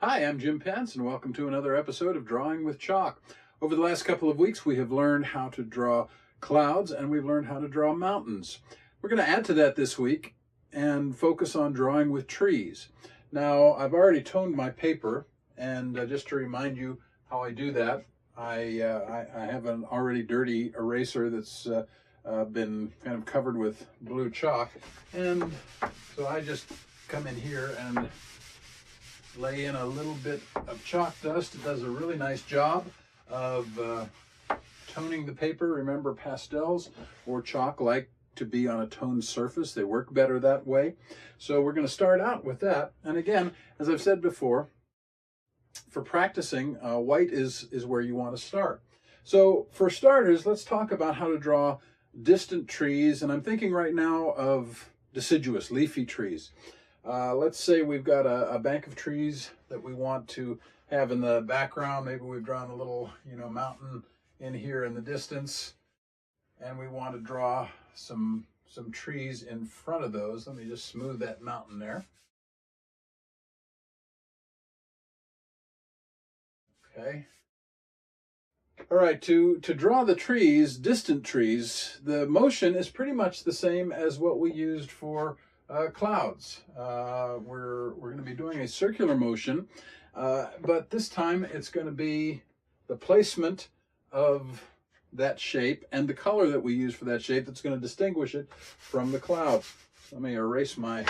Hi, I'm Jim Pence, and welcome to another episode of Drawing with Chalk. Over the last couple of weeks, we have learned how to draw clouds, and we've learned how to draw mountains. We're going to add to that this week and focus on drawing with trees. Now, I've already toned my paper, and just to remind you how I do that, I have an already dirty eraser that's been kind of covered with blue chalk, and so I just come in here and lay in a little bit of chalk dust. It does a really nice job of toning the paper. Remember, pastels or chalk like to be on a toned surface. They work better that way. So we're going to start out with that. And again, as I've said before, for practicing, white is where you want to start. So for starters, let's talk about how to draw distant trees. And I'm thinking right now of deciduous, leafy trees. Let's say we've got a bank of trees that we want to have in the background. Maybe we've drawn a little, mountain in here in the distance, and we want to draw some trees in front of those. Let me just smooth that mountain there. Okay. All right, to draw the trees, distant trees, the motion is pretty much the same as what we used for clouds. We're going to be doing a circular motion, but this time it's going to be the placement of that shape and the color that we use for that shape that's going to distinguish it from the cloud. Let me erase my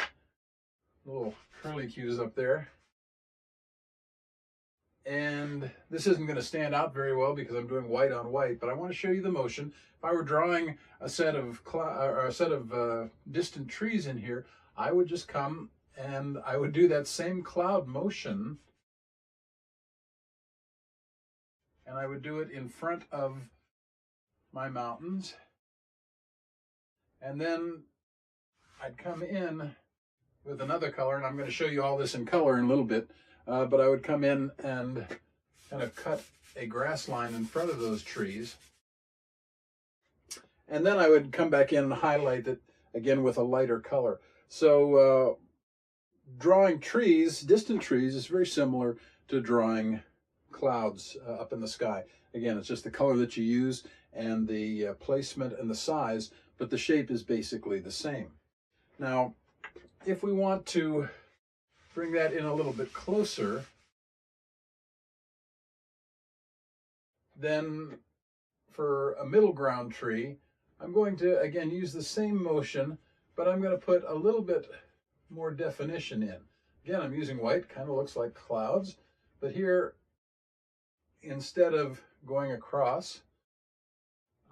little curly cues up there. And this isn't going to stand out very well because I'm doing white on white, but I want to show you the motion. If I were drawing a set of distant trees in here, I would just come and I would do that same cloud motion, and I would do it in front of my mountains, and then I'd come in with another color, and I'm going to show you all this in color in a little bit. But I would come in and kind of cut a grass line in front of those trees. And then I would come back in and highlight it again with a lighter color. So drawing trees, distant trees, is very similar to drawing clouds up in the sky. Again, it's just the color that you use and the placement and the size, but the shape is basically the same. Now, if we want to bring that in a little bit closer, then for a middle ground tree, I'm going to, again, use the same motion, but I'm going to put a little bit more definition in. Again, I'm using white, kind of looks like clouds, but here, instead of going across,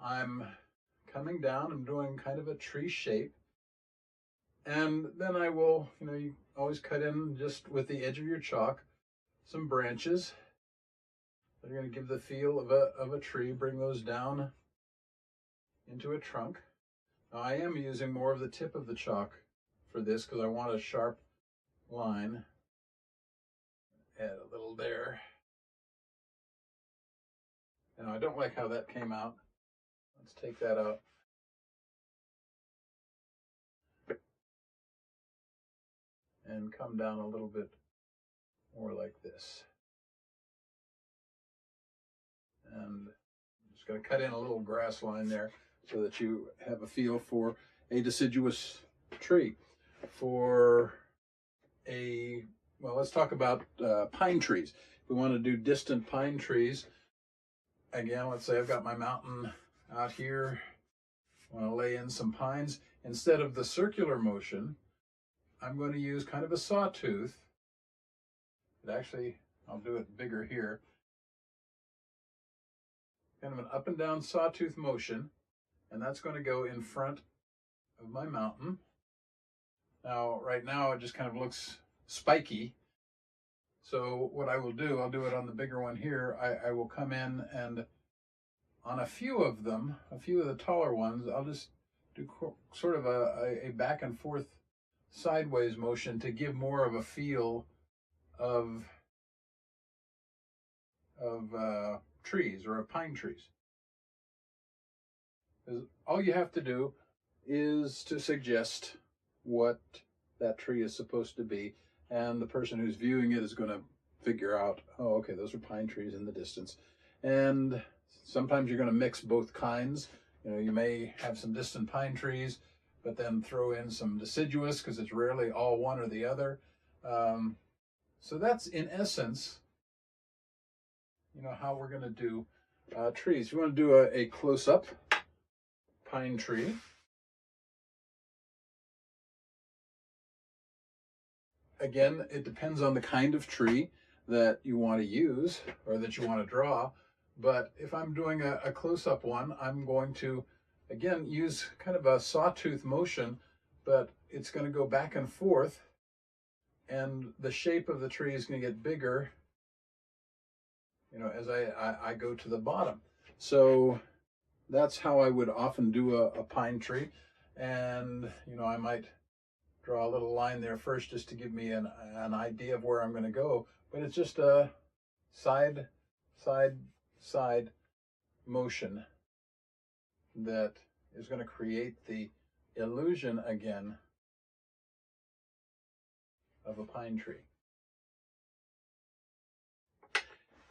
I'm coming down, I'm doing kind of a tree shape, and then I will, you always cut in just with the edge of your chalk some branches that are going to give the feel of a tree. Bring those down into a trunk. Now I am using more of the tip of the chalk for this because I want a sharp line. Add a little there. Now I don't like how that came out. Let's take that out. And come down a little bit more like this. And I'm just going to cut in a little grass line there so that you have a feel for a deciduous tree. For let's talk about pine trees. If we want to do distant pine trees, again, let's say I've got my mountain out here. I want to lay in some pines. Instead of the circular motion, I'm going to use kind of a sawtooth. But actually, I'll do it bigger here. Kind of an up and down sawtooth motion, and that's going to go in front of my mountain. Now, right now, it just kind of looks spiky. So what I will do, I'll do it on the bigger one here. I will come in and on a few of them, a few of the taller ones, I'll just do sort of a back and forth sideways motion to give more of a feel of trees or of pine trees. Because all you have to do is to suggest what that tree is supposed to be, and the person who's viewing it is going to figure out, oh, okay, those are pine trees in the distance. And sometimes you're going to mix both kinds. You know, you may have some distant pine trees, but then throw in some deciduous because it's rarely all one or the other. So that's in essence, you know, how we're going to do trees. You want to do a close-up pine tree. Again, it depends on the kind of tree that you want to use or that you want to draw. But if I'm doing a close-up one, I'm going to, again, use kind of a sawtooth motion, but it's going to go back and forth, and the shape of the tree is going to get bigger, you know, as I go to the bottom. So that's how I would often do a pine tree. And, you know, I might draw a little line there first just to give me an idea of where I'm going to go. But it's just a side motion that is going to create the illusion again of a pine tree.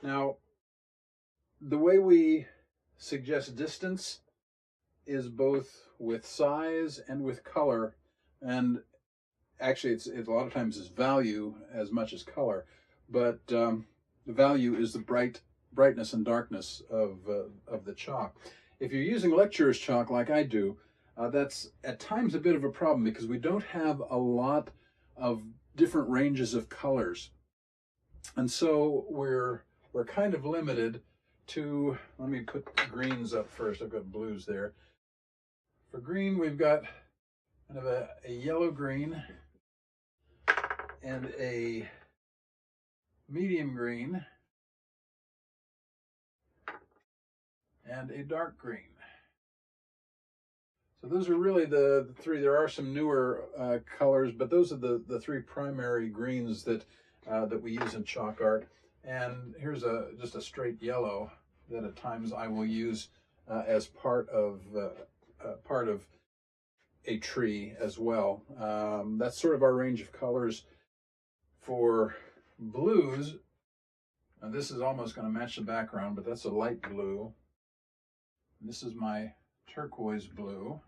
Now, the way we suggest distance is both with size and with color, and actually it's a lot of times is value as much as color, but the value is the brightness and darkness of the chalk. If you're using lecturer's chalk like I do, that's at times a bit of a problem because we don't have a lot of different ranges of colors, and so we're kind of limited to, let me put greens up first. I've got blues there. For green, we've got kind of a yellow green and a medium green and a dark green. So those are really the three. There are some newer colors, but those are the three primary greens that we use in chalk art. And here's just a straight yellow that at times I will use as part of a tree as well. That's sort of our range of colors for blues. And this is almost going to match the background, but that's a light blue. This is my turquoise blue.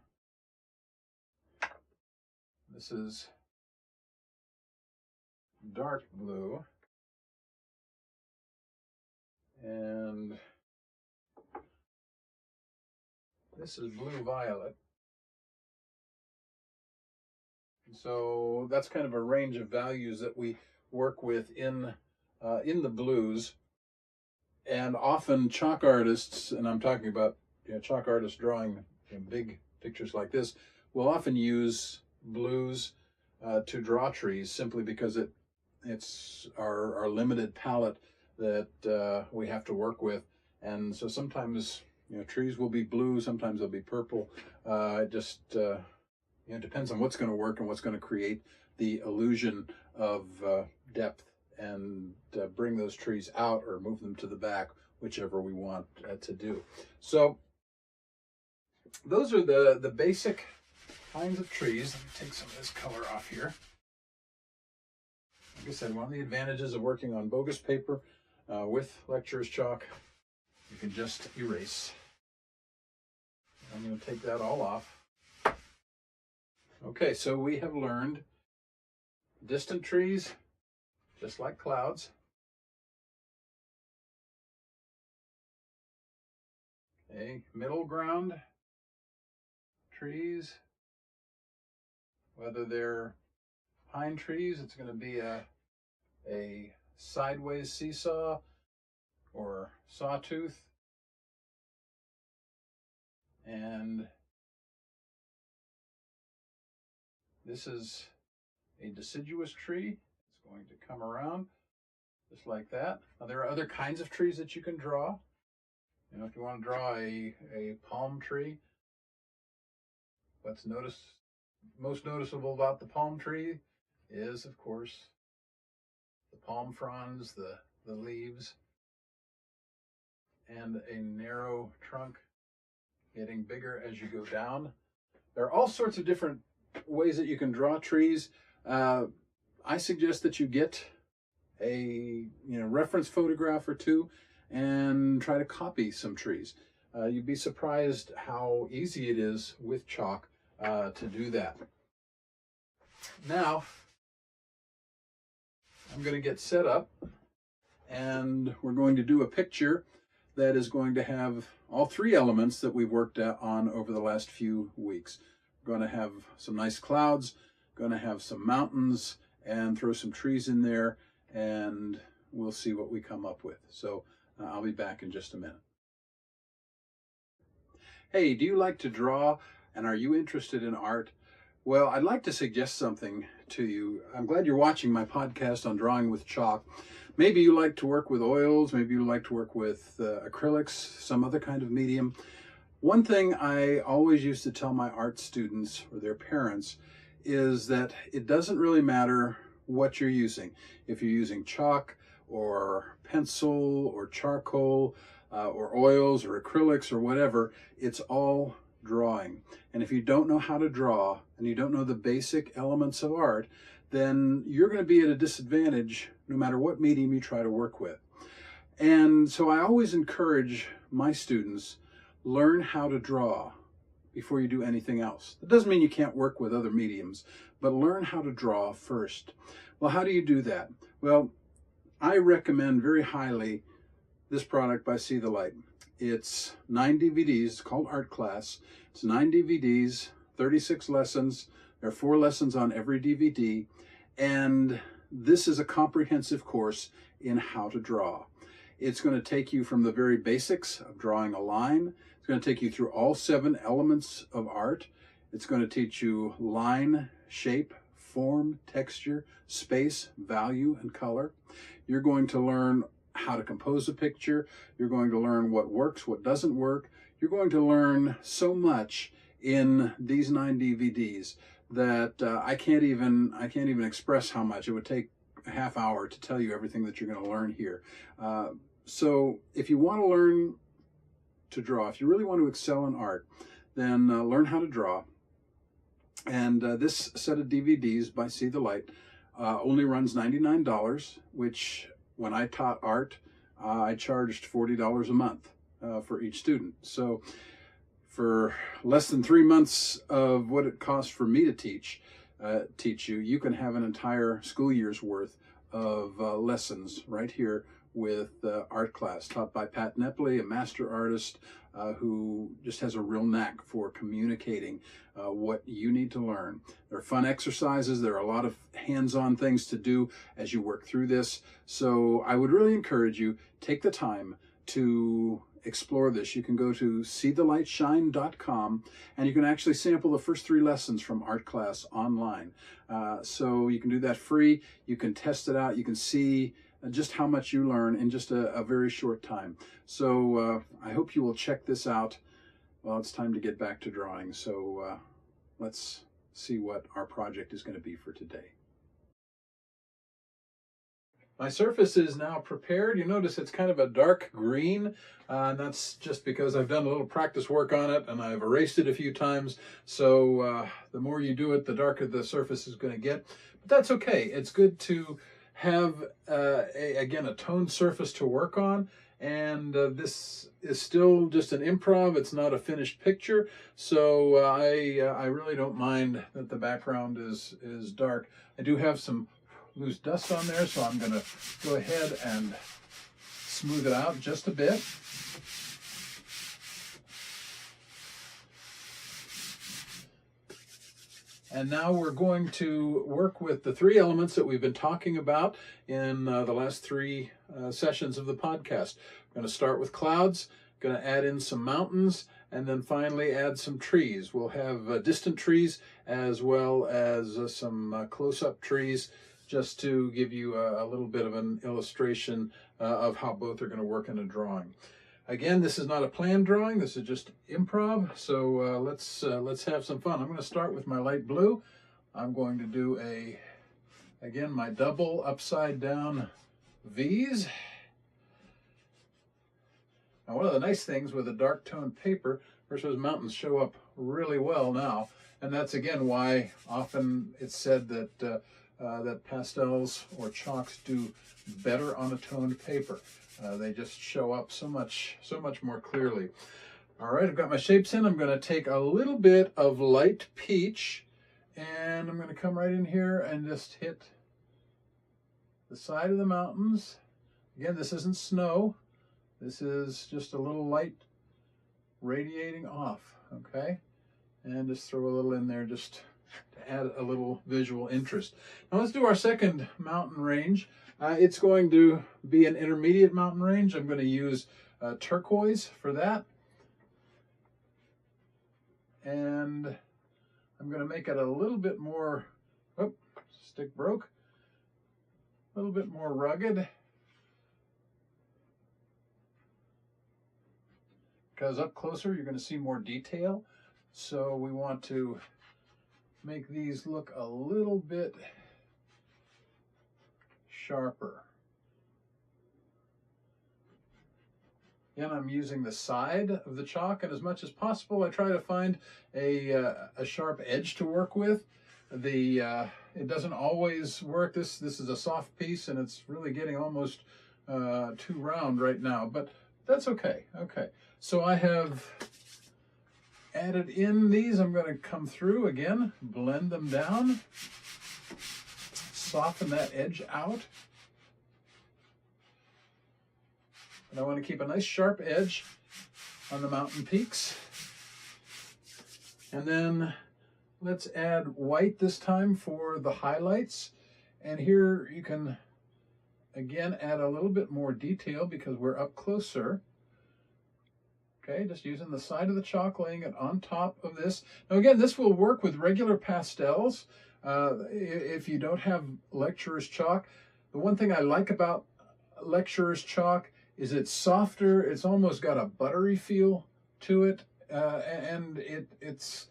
This is dark blue. And this is blue violet. So that's kind of a range of values that we work with in the blues. And often chalk artists, and I'm talking about chalk artists drawing big pictures like this, will often use blues to draw trees simply because it's our limited palette that we have to work with. And so sometimes trees will be blue, sometimes they'll be purple. It just depends on what's going to work and what's going to create the illusion of depth and bring those trees out or move them to the back, whichever we want to do. So those are the basic kinds of trees. Let me take some of this color off here. Like I said, one of the advantages of working on bogus paper with lecturer's chalk, you can just erase. I'm going to take that all off. Okay, so we have learned distant trees, just like clouds. Okay, middle ground trees, whether they're pine trees, it's going to be a sideways seesaw or sawtooth. And this is a deciduous tree. It's going to come around. just like that. Now, there are other kinds of trees that you can draw. You know, if you want to draw a palm tree, what's most noticeable about the palm tree is, of course, the palm fronds, the leaves, and a narrow trunk getting bigger as you go down. There are all sorts of different ways that you can draw trees. I suggest that you get a reference photograph or two and try to copy some trees. You'd be surprised how easy it is with chalk to do that. Now, I'm going to get set up and we're going to do a picture that is going to have all three elements that we've worked on over the last few weeks. We're going to have some nice clouds, going to have some mountains, and throw some trees in there, and we'll see what we come up with. So I'll be back in just a minute. Hey, do you like to draw, and are you interested in art? Well, I'd like to suggest something to you. I'm glad you're watching my podcast on drawing with chalk. Maybe you like to work with oils, maybe you like to work with acrylics, some other kind of medium. One thing I always used to tell my art students or their parents is that it doesn't really matter what you're using. If you're using chalk or pencil or charcoal or oils or acrylics or whatever, it's all drawing. And if you don't know how to draw and you don't know the basic elements of art, then you're going to be at a disadvantage no matter what medium you try to work with. And so I always encourage my students, learn how to draw before you do anything else. That doesn't mean you can't work with other mediums, but learn how to draw first. Well, how do you do that? Well, I recommend very highly this product by See the Light. It's 9 DVDs, it's called Art Class. It's 9 DVDs, 36 lessons. There are 4 lessons on every DVD, and this is a comprehensive course in how to draw. It's going to take you from the very basics of drawing a line. It's going to take you through all 7 elements of art. It's going to teach you line, shape, form, texture, space, value, and color. You're going to learn how to compose a picture. You're going to learn what works, what doesn't work. You're going to learn so much in these 9 DVDs that I can't even express how much. It would take a half hour to tell you everything that you're going to learn here. So if you want to learn to draw, if you really want to excel in art, then learn how to draw. And this set of DVDs by See the Light only runs $99, which when I taught art, I charged $40 a month for each student. So for less than 3 months of what it costs for me to teach you, you can have an entire school year's worth of lessons right here with Art Class, taught by Pat Nepley, a master artist who just has a real knack for communicating what you need to learn. There are fun exercises. There are a lot of hands-on things to do as you work through this. So I would really encourage you, take the time to explore this. You can go to seethelightshine.com and you can actually sample the first 3 lessons from Art Class online. So you can do that free. You can test it out. You can see just how much you learn in just a very short time. So I hope you will check this out. Well, it's time to get back to drawing. So let's see what our project is going to be for today. My surface is now prepared. You notice it's kind of a dark green, and that's just because I've done a little practice work on it and I've erased it a few times. So the more you do it, the darker the surface is going to get. But that's okay. It's good to have, again, a toned surface to work on. And this is still just an improv. It's not a finished picture. So I really don't mind that the background is dark. I do have some loose dust on there, so I'm going to go ahead and smooth it out just a bit. And now we're going to work with the 3 elements that we've been talking about in the last 3 sessions of the podcast. I'm going to start with clouds, going to add in some mountains, and then finally add some trees. We'll have distant trees as well as some close-up trees just to give you a little bit of an illustration of how both are going to work in a drawing. Again, this is not a planned drawing. This is just improv. So let's have some fun. I'm going to start with my light blue. I'm going to do again, my double upside down V's. Now, one of the nice things with a dark toned paper, first those mountains show up really well now, and that's again why often it's said that that pastels or chalks do better on a toned paper. They just show up so much more clearly. All right, I've got my shapes in. I'm going to take a little bit of light peach, and I'm going to come right in here and just hit the side of the mountains. Again, this isn't snow. This is just a little light radiating off, okay? And just throw a little in there just to add a little visual interest. Now let's do our second mountain range. It's going to be an intermediate mountain range. I'm going to use turquoise for that. And I'm going to make it a little bit more, oh, stick broke, a little bit more rugged. Because up closer, you're going to see more detail. So we want to make these look a little bit sharper. Again, I'm using the side of the chalk, and as much as possible, I try to find a sharp edge to work with. It doesn't always work. This is a soft piece, and it's really getting almost too round right now, but that's okay. Okay, so I have added in these. I'm going to come through again, blend them down, soften that edge out. And I want to keep a nice sharp edge on the mountain peaks. And then let's add white this time for the highlights. And here you can again add a little bit more detail because we're up closer. Okay, just using the side of the chalk, laying it on top of this. Now again, this will work with regular pastels. If you don't have lecturer's chalk, the one thing I like about lecturer's chalk is it's softer. It's almost got a buttery feel to it, and it's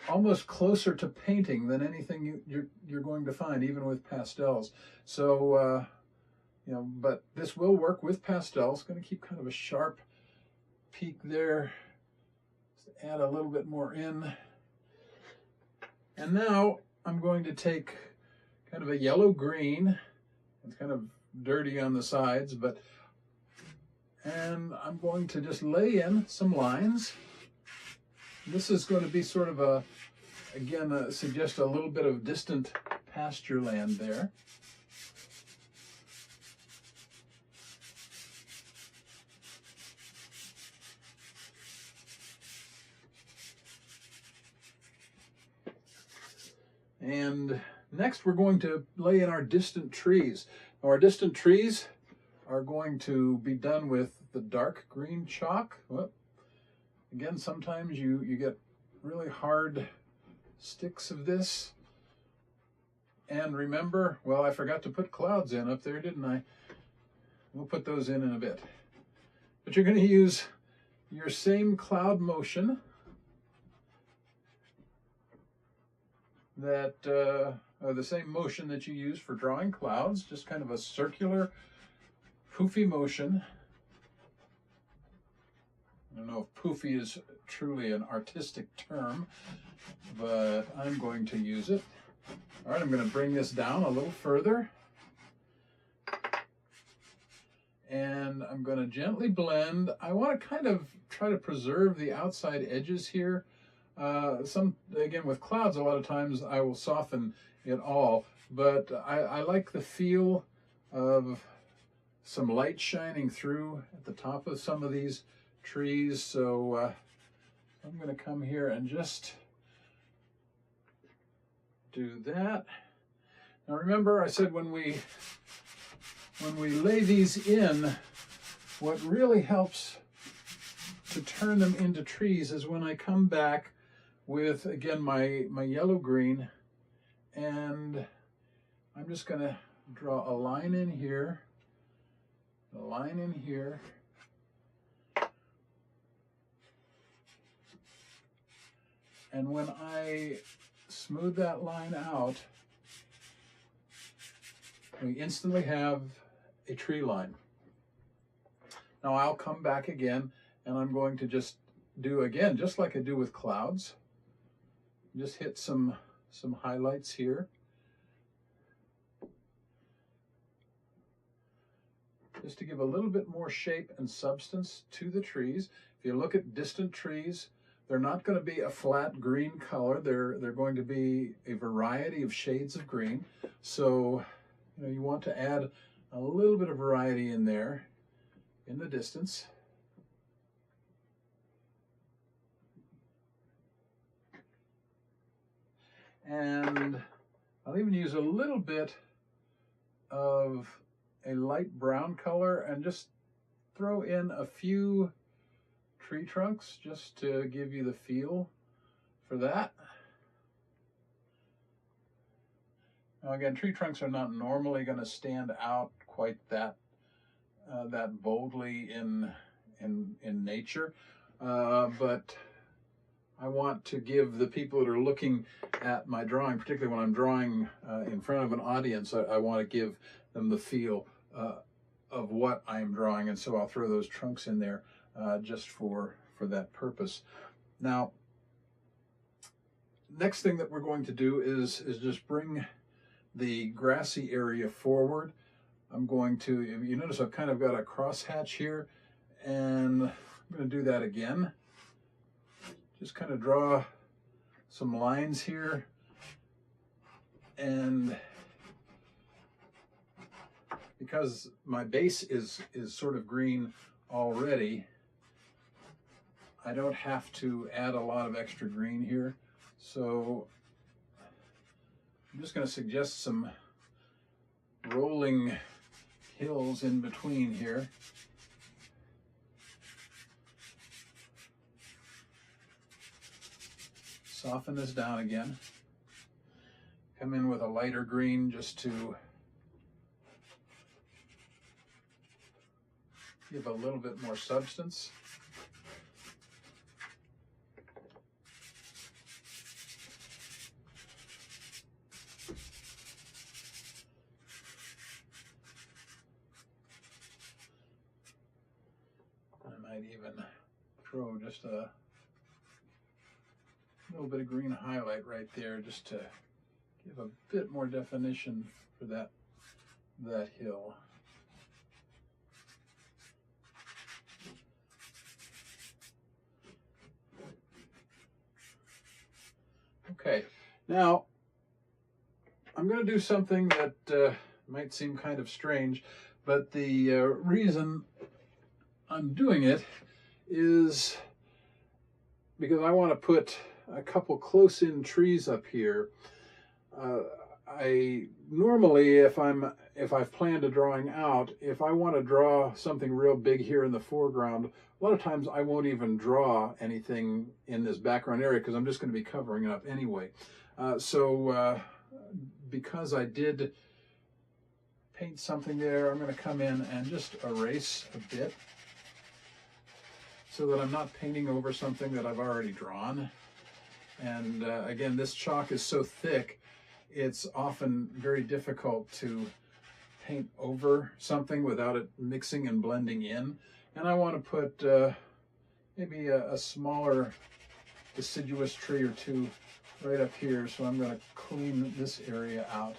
almost closer to painting than anything you're going to find, even with pastels. So, you know, but this will work with pastels. Going to keep kind of a sharp peak there. Just add a little bit more in. And now I'm going to take kind of a yellow-green. It's kind of dirty on the sides, and I'm going to just lay in some lines. This is going to be sort of again, suggest a little bit of distant pasture land there. And next we're going to lay in our distant trees. Now, our distant trees are going to be done with the dark green chalk. Well, again, sometimes you get really hard sticks of this. And remember, well, I forgot to put clouds in up there, didn't I? We'll put those in a bit. But you're going to use your same cloud motion that the same motion that you use for drawing clouds, just kind of a circular, poofy motion. I don't know if poofy is truly an artistic term, but I'm going to use it. All right, I'm going to bring this down a little further. And I'm going to gently blend. I want to kind of try to preserve the outside edges here. Again, with clouds, a lot of times I will soften it all, but I like the feel of some light shining through at the top of some of these trees. So I'm going to come here and just do that. Now remember, I said when we lay these in, what really helps to turn them into trees is when I come back with, again, my yellow green, and I'm just going to draw a line in here, a line in here, and when I smooth that line out, we instantly have a tree line. Now I'll come back again, and I'm going to just do again, just like I do with clouds, just hit some highlights here. Just to give a little bit more shape and substance to the trees. If you look at distant trees, they're not going to be a flat green color. They're going to be a variety of shades of green. So you want to add a little bit of variety in there in the distance. And I'll even use a little bit of a light brown color and just throw in a few tree trunks just to give you the feel for that. Now again, tree trunks are not normally going to stand out quite that boldly in nature, but I want to give the people that are looking at my drawing, particularly when I'm drawing in front of an audience, I want to give them the feel of what I'm drawing, and so I'll throw those trunks in there just for that purpose. Now, next thing that we're going to do is just bring the grassy area forward. I'm going to, you notice I've kind of got a crosshatch here, and I'm going to do that again. Just kind of draw some lines here, and because my base is sort of green already, I don't have to add a lot of extra green here. So I'm just going to suggest some rolling hills in between here. Soften this down again. Come in with a lighter green just to give a little bit more substance. I might even throw just a little bit of green highlight right there just to give a bit more definition for that hill. Okay, now I'm going to do something that might seem kind of strange, but the reason I'm doing it is because I want to put a couple close-in trees up here. I normally, if I've planned a drawing out, if I want to draw something real big here in the foreground, a lot of times I won't even draw anything in this background area because I'm just going to be covering it up anyway. Because I did paint something there, I'm going to come in and just erase a bit so that I'm not painting over something that I've already drawn. And again, this chalk is so thick, it's often very difficult to paint over something without it mixing and blending in. And I want to put maybe a smaller deciduous tree or two right up here. So I'm going to clean this area out,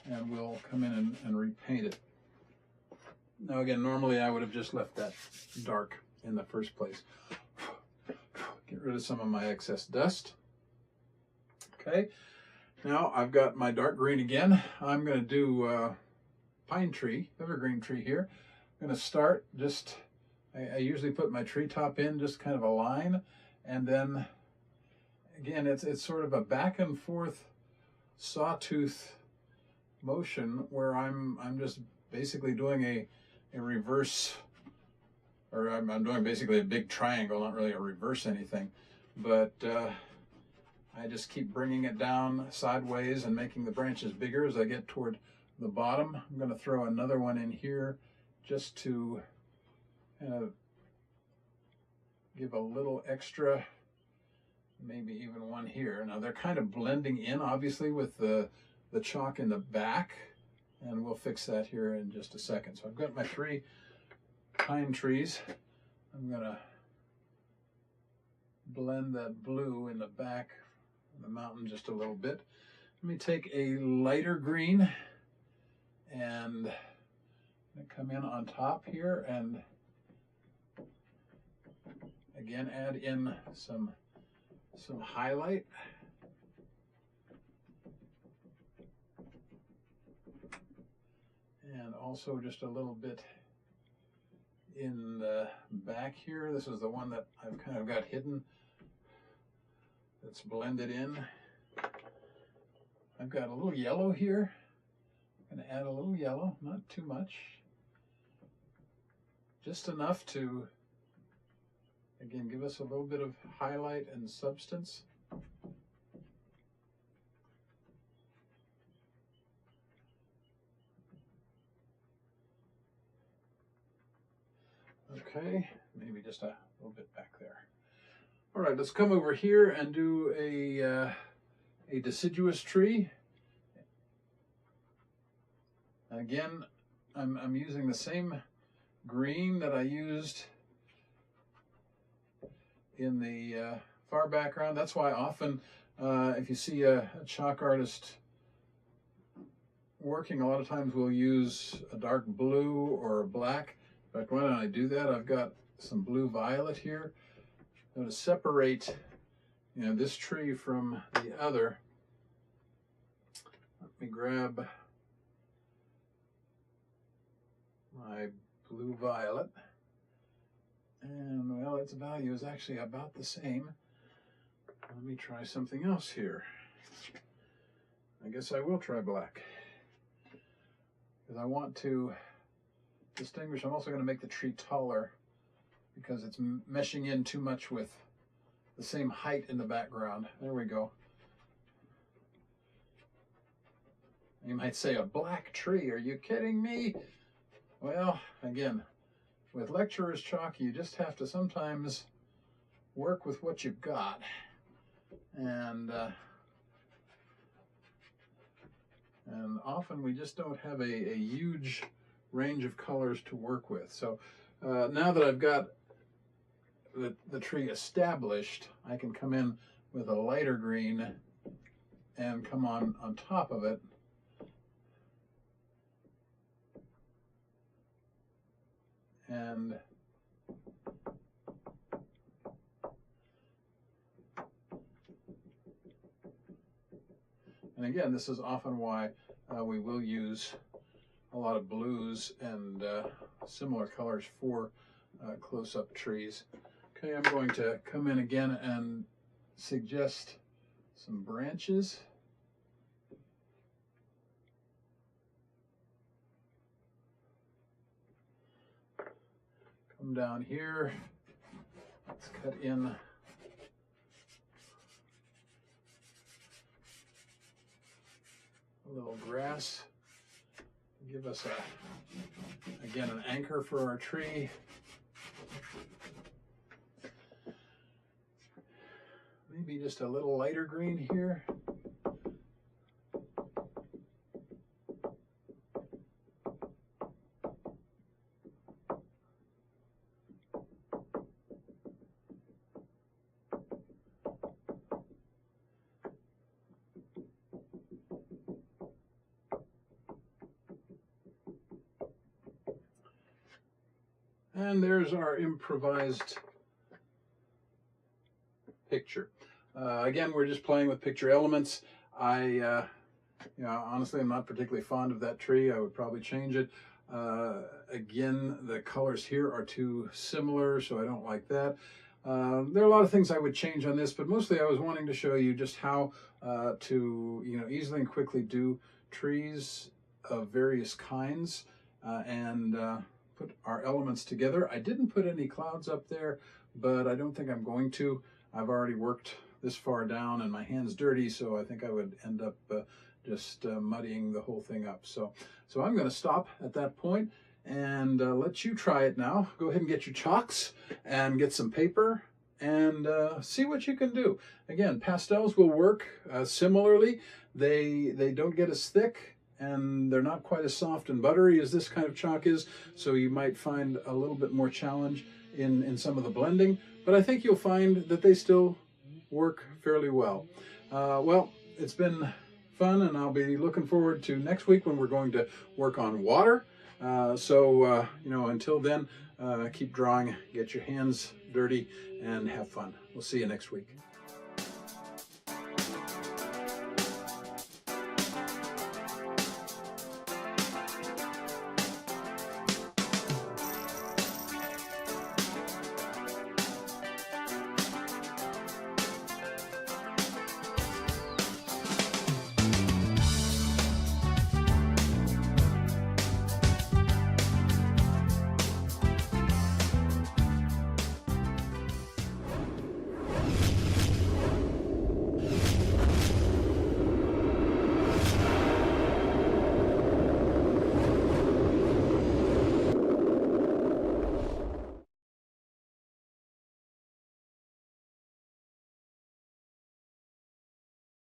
and we'll come in and repaint it. Now again, normally I would have just left that dark in the first place. Get rid of some of my excess dust. Okay, now I've got my dark green again. I'm going to do pine tree, evergreen tree here. I'm going to start just, I usually put my tree top in just kind of a line, and then again it's sort of a back and forth sawtooth motion where I'm just basically doing a reverse, or I'm doing basically a big triangle, not really a reverse anything, but I just keep bringing it down sideways and making the branches bigger as I get toward the bottom. I'm going to throw another one in here just to give a little extra, maybe even one here. Now they're kind of blending in, obviously, with the chalk in the back, and we'll fix that here in just a second. So I've got my 3 pine trees. I'm going to blend that blue in the back of the mountain just a little bit. Let me take a lighter green and come in on top here and again add in some highlight. And also just a little bit in the back here. This is the one that I've kind of got hidden. It's blended in. I've got a little yellow here. I'm going to add a little yellow, not too much. Just enough to, again, give us a little bit of highlight and substance. Okay, maybe just a little bit back there. All right, let's come over here and do a deciduous tree. Again, I'm using the same green that I used in the far background. That's why often if you see a chalk artist working, a lot of times we'll use a dark blue or a black. In fact, why don't I do that? I've got some blue violet here. I'm going to separate, this tree from the other. Let me grab my blue violet, and well, its value is actually about the same. Let me try something else here. I guess I will try black, because I want to distinguish. I'm also going to make the tree taller because it's meshing in too much with the same height in the background. There we go. You might say, a black tree, are you kidding me? Well, again, with lecturer's chalk, you just have to sometimes work with what you've got. And often we just don't have a huge range of colors to work with. So now that I've got the tree established, I can come in with a lighter green and come on top of it. And again, this is often why we will use a lot of blues and similar colors for close-up trees. Okay, I'm going to come in again and suggest some branches. Come down here. Let's cut in a little grass. Give us again an anchor for our tree. Maybe just a little lighter green here. And there's our improvised picture. Again, we're just playing with picture elements. Honestly, I'm not particularly fond of that tree. I would probably change it. Again, the colors here are too similar, so I don't like that. There are a lot of things I would change on this, but mostly I was wanting to show you just how to easily and quickly do trees of various kinds and put our elements together. I didn't put any clouds up there, but I don't think I'm going to. I've already worked this far down and my hand's dirty, so I think I would end up just muddying the whole thing up. So I'm going to stop at that point and let you try it now. Go ahead and get your chalks and get some paper and see what you can do. Again, pastels will work similarly. They don't get as thick and they're not quite as soft and buttery as this kind of chalk is, so you might find a little bit more challenge in some of the blending, but I think you'll find that they still work fairly well. Well, it's been fun, and I'll be looking forward to next week when we're going to work on water. Until then, keep drawing, get your hands dirty, and have fun. We'll see you next week.